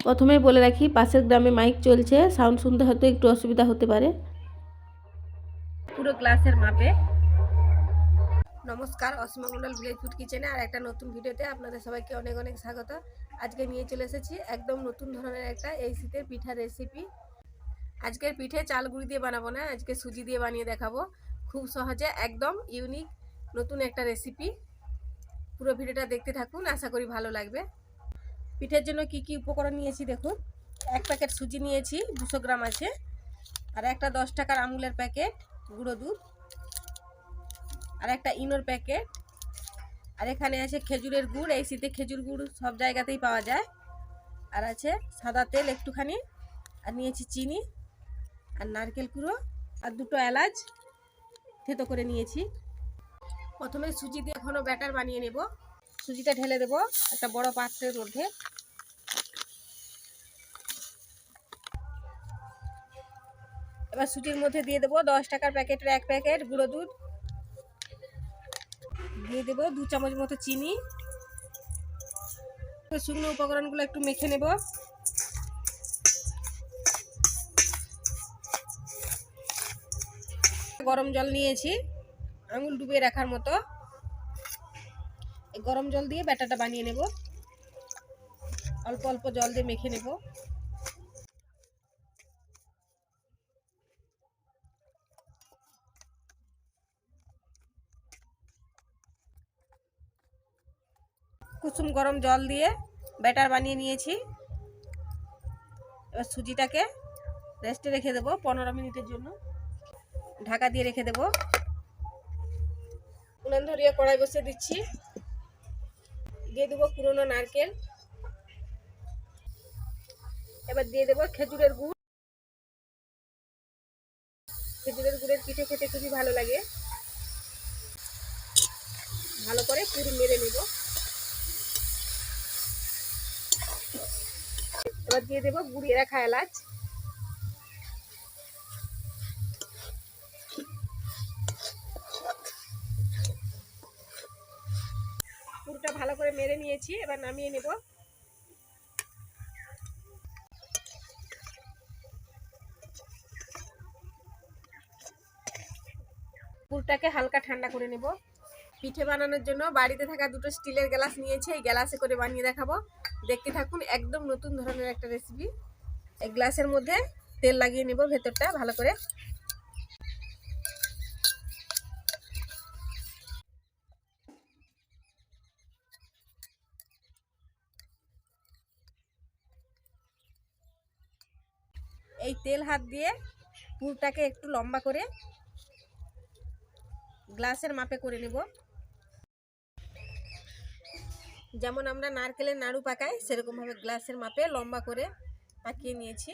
প্রথমেই বলে রাখি, পাশের গ্রামে মাইক চলছে, সাউন্ড শুনতে হয়তো একটু অসুবিধা হতে পারে। পুরো গ্লাসের মাপে। নমস্কার, অসীমা মণ্ডল ভিলেজ ফুড কিচেনে আর একটা নতুন ভিডিওতে আপনাদের সবাইকে অনেক অনেক স্বাগত। আজকে নিয়ে চলে এসেছি একদম নতুন ধরনের একটা এই শীতের পিঠা রেসিপি। আজকের পিঠে চাল গুঁড়ি দিয়ে বানাবো না, আজকে সুজি দিয়ে বানিয়ে দেখাবো। খুব সহজে একদম ইউনিক নতুন একটা রেসিপি। পুরো ভিডিওটা দেখতে থাকুন, আশা করি ভালো লাগবে। পিঠের জন্য কি কি উপকরণ নিয়েছি দেখুন। এক প্যাকেট সুজি নিয়েছি, 200 গ্রাম আছে। আর একটা 10 টাকার আমুলের প্যাকেট গুঁড়ো দুধ, আর একটা ইনোর প্যাকেট। আর এখানে আছে খেজুরের গুড়, এই শীতে খেজুর গুড় সব জায়গাতেই পাওয়া যায়। আর আছে সাদা তেল একটুখানি, আর নিয়েছি চিনি আর নারকেল কুড়ো আর 2টো এলাচ থেতো করে নিয়েছি। প্রথমে সুজি দিয়ে ঘন ব্যাটার বানিয়ে নেব। সুজিটা ঢেলে দেব একটা বড় পাত্রের মধ্যে। এবার সুজির মধ্যে দিয়ে দেবো 10 টাকার প্যাকেটের 1 প্যাকেট গুঁড়ো দুধ, দিয়ে দেবো 2 চামচ মতো চিনি। শুকনো উপকরণগুলো একটু মেখে নেব। গরম জল নিয়েছি আঙুল ডুবিয়ে রাখার মতো, এই গরম জল দিয়ে ব্যাটারটা বানিয়ে নেব। অল্প অল্প জল দিয়ে মেখে নেব। কুসুম গরম জল দিয়ে ব্যাটার বানিয়ে নিয়েছি। এবার সুজিটাকে রেস্টে রেখে দেবো 15 মিনিটের জন্য। ঢাকা দিয়ে রেখে দেবো। উনুন ধরিয়ে কড়াই বসিয়ে দিচ্ছি। দিয়ে দেবো পুরনো নারকেল। এবার দিয়ে দেবো খেজুরের গুড়। খেজুরের গুড়ের পিঠে খেতে খুবই ভালো লাগে। ভালো করে পুরো মেরে নেব। এবার দিয়ে দেবো গুঁড়িয়ে রাখা এলাচ। পুরোটা ভালো করে মেরে নিয়েছি, এবার নামিয়ে নেব। পুরটাকে হালকা ঠান্ডা করে নেব। পিঠে বানানোর জন্য বাড়িতে থাকা 2টো স্টিলের গ্লাস নিয়েছি, এই গ্লাসে করে বানিয়ে দেখাবো। দেখতে থাকুন, একদম নতুন ধরনের একটা রেসিপি। এই গ্লাসের মধ্যে তেল লাগিয়ে নেব ভেতরটা ভালো করে। এই তেল হাত দিয়ে পুরটাকে একটু লম্বা করে গ্লাসের মাপে করে নেব। যেমন আমরা নারকেলের নাড়ু পাকাই সেরকম ভাবে গ্লাসের মাপে লম্বা করে পাকিয়ে নিয়েছি।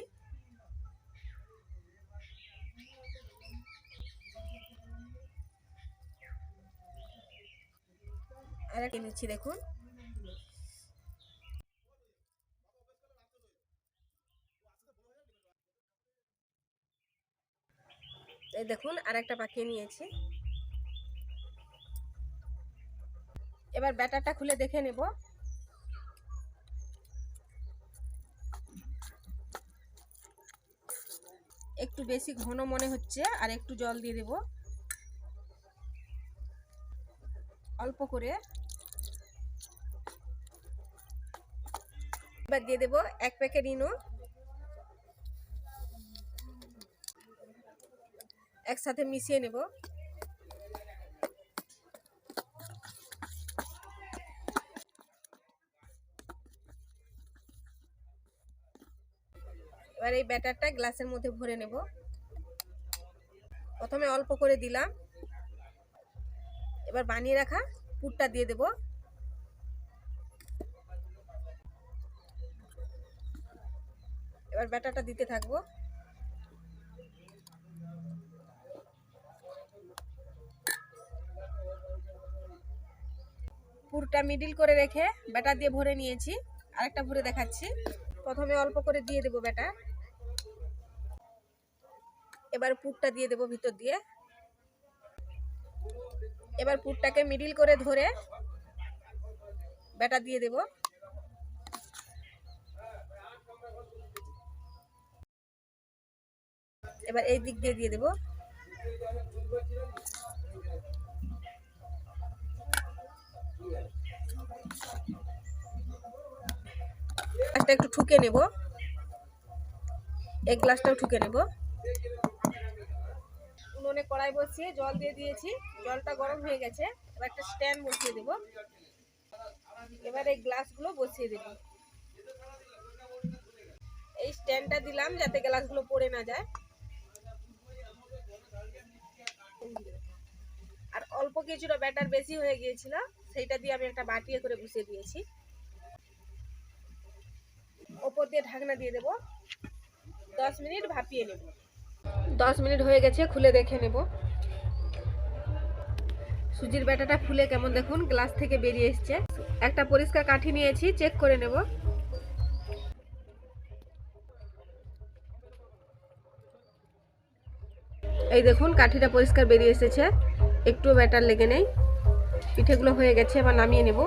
আর একটা নিচ্ছি দেখুন। এই দেখুন আর একটা পাকিয়ে নিয়েছি। এবার ব্যাটারটা খুলে দেখে নেব। একটু বেশি ঘন মনে হচ্ছে, আর একটু জল দিয়ে দেব অল্প করে। এবার দিয়ে দেব 1 প্যাকেট ইনো। একসাথে মিশিয়ে নেব। এবার এই ব্যাটারটা গ্লাসের মধ্যে ভরে নেব। প্রথমে অল্প করে দিলাম। এবার বানিয়ে রাখা পুরটা দিয়ে দেব। এবার ব্যাটারটা দিতে থাকবো। পুরটা মিডিল করে রেখে ব্যাটার দিয়ে ভরে নিয়েছি। আরেকটা ভরে দেখাচ্ছি। প্রথমে অল্প করে দিয়ে দেব ব্যাটার। এবার পুরটা দিয়ে দেব ভিতর দিয়ে। এবার পুরটাকে মিডিল করে ধরে ব্যাটার দিয়ে দেব। এবার এই দিক দিয়ে দেবো। গ্লাসটা একটু ঠুকে নেব, এক গ্লাসটাও ঠুকে নেব। উনুনে কড়াই বসিয়ে জল দিয়ে দিয়েছি, জলটা গরম হয়ে গেছে। এবার একটা স্ট্যান্ড বসিয়ে দেব। এবার এই গ্লাসগুলো বসিয়ে দেব। এই স্ট্যান্ডটা দিলাম যাতে গ্লাসগুলো পড়ে না যায়। আর অল্প কিছুটা ব্যাটার বেশি হয়ে গিয়েছিল, সেইটা দিয়ে আমি একটা বাটিয়ে করে বসিয়ে দিয়েছি। ওপর দিয়ে ঢাকনা দিয়ে দেব, 10 মিনিট ভাপিয়ে নেব। 10 মিনিট হয়ে গেছে, খুলে দেখে নেব। সুজির ব্যাটাটা ফুলে কেমন দেখুন গ্লাস থেকে বেরিয়ে এসছে। একটা পরিষ্কার কাঠি নিয়েছি, চেক করে নেব। এই দেখুন কাঠিটা পরিষ্কার বেরিয়ে এসেছে, একটুও ব্যাটার লেগে নেই। পিঠেগুলো হয়ে গেছে, এবার নামিয়ে নেব।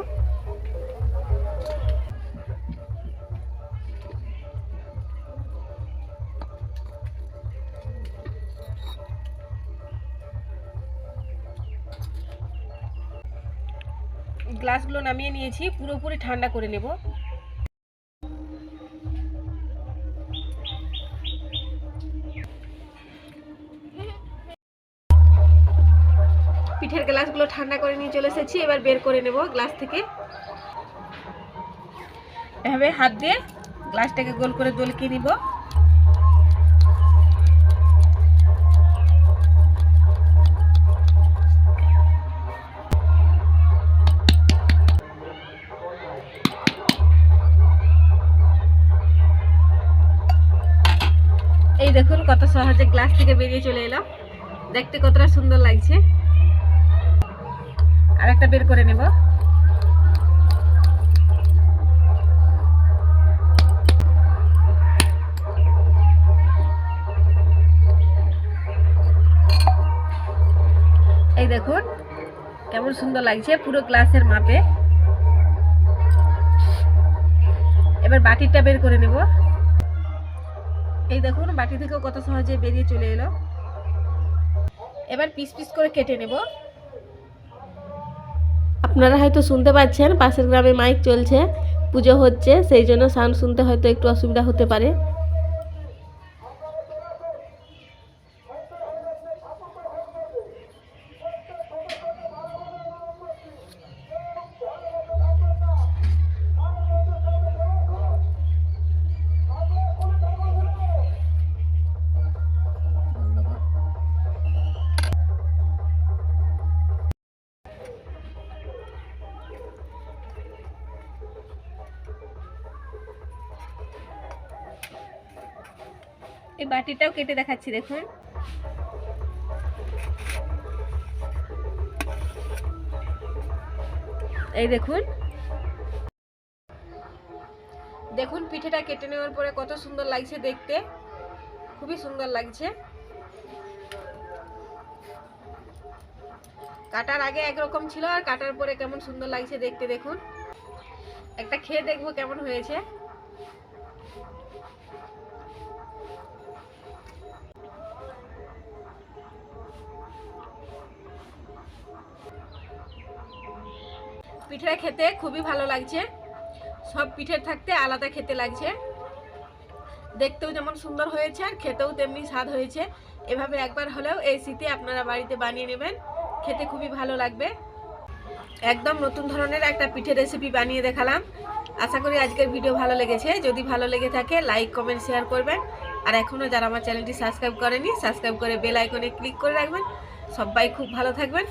গ্লাসগুলো নামিয়ে নিয়েছি, পুরোপুরি ঠান্ডা করে নেব। পিঠের গ্লাসগুলো ঠান্ডা করে নিয়ে চলে এসেছি, এবার বের করে নেব গ্লাস থেকে। এভাবে হাত দিয়ে গ্লাসটাকে গোল করে দোলকে নিব। এই দেখুন কত সহজে গ্লাস থেকে বেরিয়ে চলে এলাম, দেখতে কতটা সুন্দর লাগছে। আর একটা বের করে নেব। এই দেখুন কেমন সুন্দর লাগছে, পুরো গ্লাসের মাপে। এবার বাটিটা বের করে নেব। এই দেখুন বাটি থেকেও কত সহজে বেরিয়ে চলে এলো। এবার পিস পিস করে কেটে নেব। আপনারা হয়তো শুনতে পাচ্ছেন পাশের গ্রামে মাইক চলছে, পুজো হচ্ছে, সেই জন্য সাউন্ড শুনতে হয়তো একটু অসুবিধা হতে পারে। এই বাটিটাও কেটে দেখাচ্ছি দেখুন। এই দেখুন, দেখুন পিঠেটা কেটে নেওয়ার পরে কত সুন্দর লাগছে দেখতে, খুবই সুন্দর লাগছে। কাটার আগে একরকম ছিল, আর কাটার পরে কেমন সুন্দর লাগছে দেখতে দেখুন। একটা খেয়ে দেখবো কেমন হয়েছে। পিঠেটা খেতে খুবই ভালো লাগছে, সব পিঠের থাকতে আলাদা খেতে লাগছে। দেখতেও যেমন সুন্দর হয়েছে আর খেতেও তেমনি স্বাদ হয়েছে। এভাবে একবার হলেও এই শীতে আপনারা বাড়িতে বানিয়ে নেবেন, খেতে খুবই ভালো লাগবে। একদম নতুন ধরনের একটা পিঠে রেসিপি বানিয়ে দেখালাম। আশা করি আজকের ভিডিও ভালো লেগেছে। যদি ভালো লেগে থাকে লাইক কমেন্ট শেয়ার করবেন। আর এখনও যারা আমার চ্যানেলটি সাবস্ক্রাইব করেনি, সাবস্ক্রাইব করে বেল আইকনে ক্লিক করে রাখবেন। সবাই খুব ভালো থাকবেন।